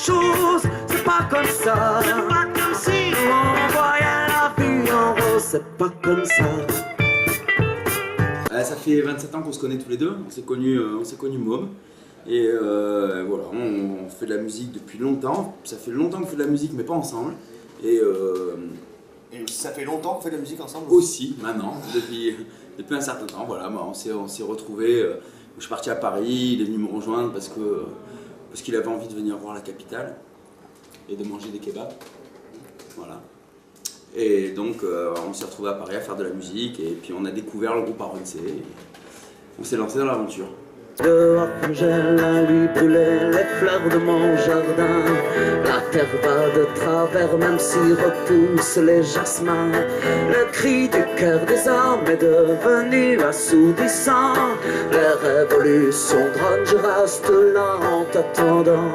chose, c'est pas comme ça. C'est pas comme si on voyait la vie en rose, c'est pas comme ça. Ça fait 27 ans qu'on se connaît tous les deux, on s'est connus mômes. Et voilà, on fait de la musique depuis longtemps. Ça fait longtemps qu'on fait de la musique, mais pas ensemble. Et ça fait longtemps qu'on fait de la musique ensemble aussi, maintenant, depuis un certain temps. Voilà, bah, on s'est retrouvés. Je suis parti à Paris, il est venu me rejoindre parce qu'il avait envie de venir voir la capitale et de manger des kebabs. Voilà. Et donc on s'est retrouvés à Paris à faire de la musique et puis on a découvert le groupe RNC et on s'est lancé dans l'aventure. Dehors, j'ai la lui brûler les fleurs de mon jardin. La terre va de travers, même si repoussent les jasmins. Le cri du cœur des hommes est devenu assourdissant. Les révolutions drônes, je reste là en t'attendant.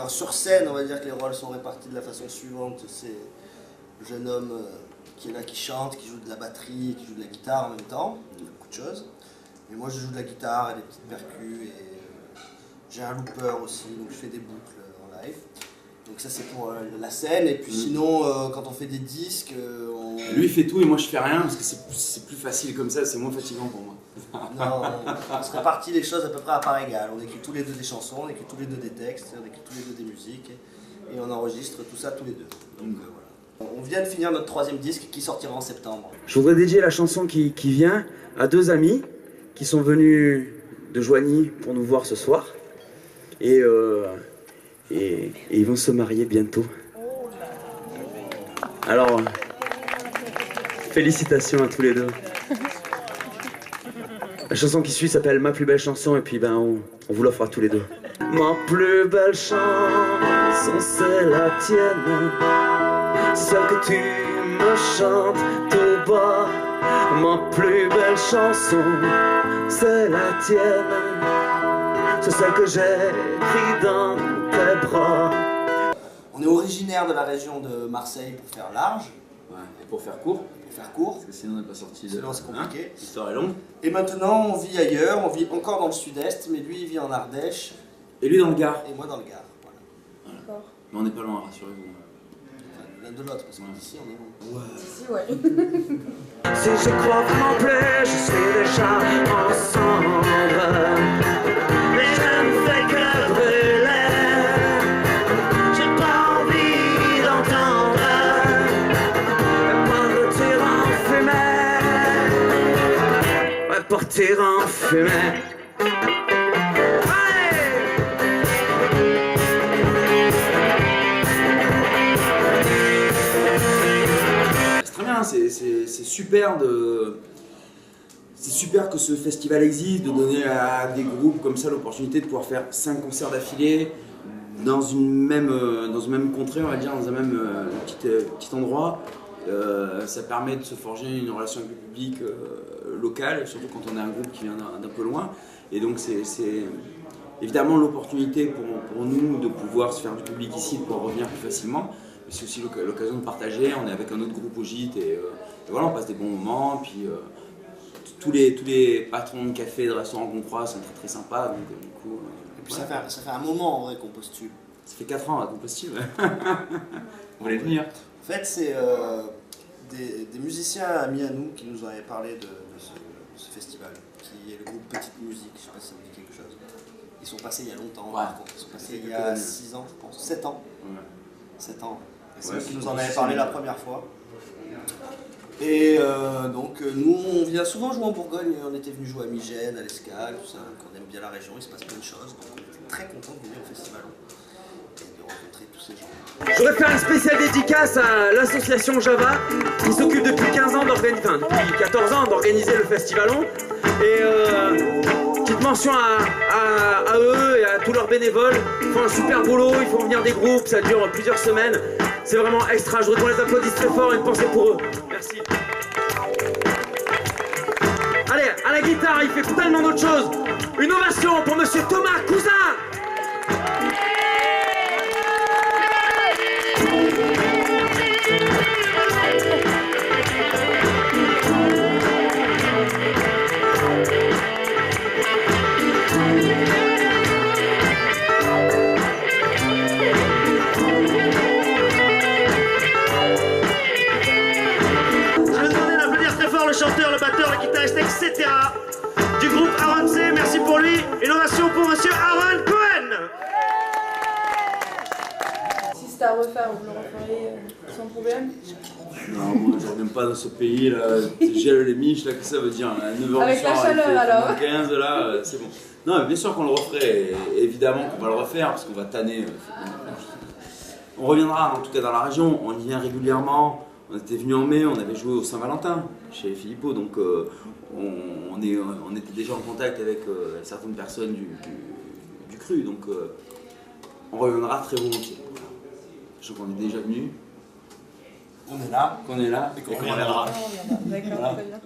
Sur scène, on va dire que les rôles sont répartis de la façon suivante. C'est le jeune homme qui est là, qui chante, qui joue de la batterie, qui joue de la guitare en même temps, beaucoup de choses. Et moi je joue de la guitare et des petites percus et j'ai un looper aussi, donc je fais des boucles en live. Donc ça c'est pour la scène, et puis sinon quand on fait des disques... Lui il fait tout et moi je fais rien parce que c'est plus facile comme ça, c'est moins fatigant pour moi. Non, on se répartit les choses à peu près à part égale. On écrit tous les deux des chansons, on écrit tous les deux des textes, on écrit tous les deux des musiques et on enregistre tout ça tous les deux. Donc voilà. On vient de finir notre 3e disque qui sortira en septembre. Je voudrais dédier la chanson qui vient à 2 amis qui sont venus de Joigny pour nous voir ce soir et ils vont se marier bientôt. Alors, félicitations à tous les deux. La chanson qui suit s'appelle Ma plus belle chanson et puis ben on vous l'offre à tous les deux. Ma plus belle chanson c'est la tienne, celle que tu me chantes tout bas. Ma plus belle chanson c'est la tienne, c'est celle que j'écris dans tes bras. On est originaire de la région de Marseille pour faire large. Ouais, et pour faire court. Parce que sinon on n'est pas sorti de... Sinon c'est compliqué. L'histoire est longue. Et maintenant on vit ailleurs, on vit encore dans le sud-est, mais lui il vit en Ardèche. Et lui dans le Gard. Et moi dans le Gard, voilà. D'accord. Mais on n'est pas loin, rassurez-vous. Enfin, l'un de l'autre, parce qu'ici on est bon. Ouais. Si, ouais. Si je crois vraiment plaire, je suis déjà ensemble. Mais je ne fais que brûler. J'ai pas envie d'entendre partir en fumée. Ouais, partir en fumée. C'est super c'est super que ce festival existe, de donner à des groupes comme ça l'opportunité de pouvoir faire 5 concerts d'affilée dans une même contrée, on va dire, dans un même petit endroit. Ça permet de se forger une relation avec le public local, surtout quand on est un groupe qui vient d'un peu loin. Et donc c'est évidemment l'opportunité pour nous de pouvoir se faire du public ici, de pouvoir revenir plus facilement. C'est aussi l'occasion de partager, on est avec un autre groupe au gîte et voilà, on passe des bons moments. Puis tous les patrons de cafés, de restaurants qu'on croise sont très très sympas. Donc, du coup, et puis ouais. ça fait un moment en vrai qu'on postule. Ça fait 4 ans qu'on postule, ouais. On voulait venir. En fait, c'est des musiciens amis à nous qui nous avaient parlé de ce festival, qui est le groupe Petite Musique, je ne sais pas si ça vous dit quelque chose. Ils sont passés il y a longtemps, ouais. Ils sont passés il y a 6 ans, je pense, 7 ans. Ouais. 7 ans. C'est ouais, eux qui nous en avaient parlé la première fois. Et donc nous on vient souvent jouer en Bourgogne, on était venu jouer à Migène, à l'Escale, tout ça, donc on aime bien la région, il se passe plein de choses, donc on est très content de venir au festival et de rencontrer tous ces gens. Je voudrais faire une spéciale dédicace à l'association Java qui s'occupe depuis 15 ans d'organiser, enfin depuis 14 ans d'organiser le festivalon. Et petite mention à eux et à tous leurs bénévoles. Ils font un super boulot, ils font venir des groupes, ça dure plusieurs semaines. C'est vraiment extra, je voudrais qu'on les applaudisse très fort et une pensée pour eux. Merci. Allez, à la guitare, il fait totalement d'autres choses. Une ovation pour monsieur Thomas Cousin. Le chanteur, le batteur, le guitariste, etc. du groupe Aaron C. Merci pour lui. Une ovation pour monsieur Aaron Cohen. Si c'était à refaire, vous le referiez sans problème? Non, moi je reviens pas dans ce pays là, gèle les miches là, que ça veut dire à 9h Avec du soir, la chaleur, il fait alors. 15 là, c'est bon. Non, mais bien sûr qu'on le referait, et évidemment qu'on va le refaire parce qu'on va tanner. On reviendra en tout cas dans la région, on y vient régulièrement. On était venu en mai, on avait joué au Saint-Valentin chez Philippot, donc on était déjà en contact avec certaines personnes du cru, donc on reviendra très volontiers. Je sais qu'on est déjà venu, On est là. qu'on est là et qu'on reviendra. D'accord, Voilà. très bien.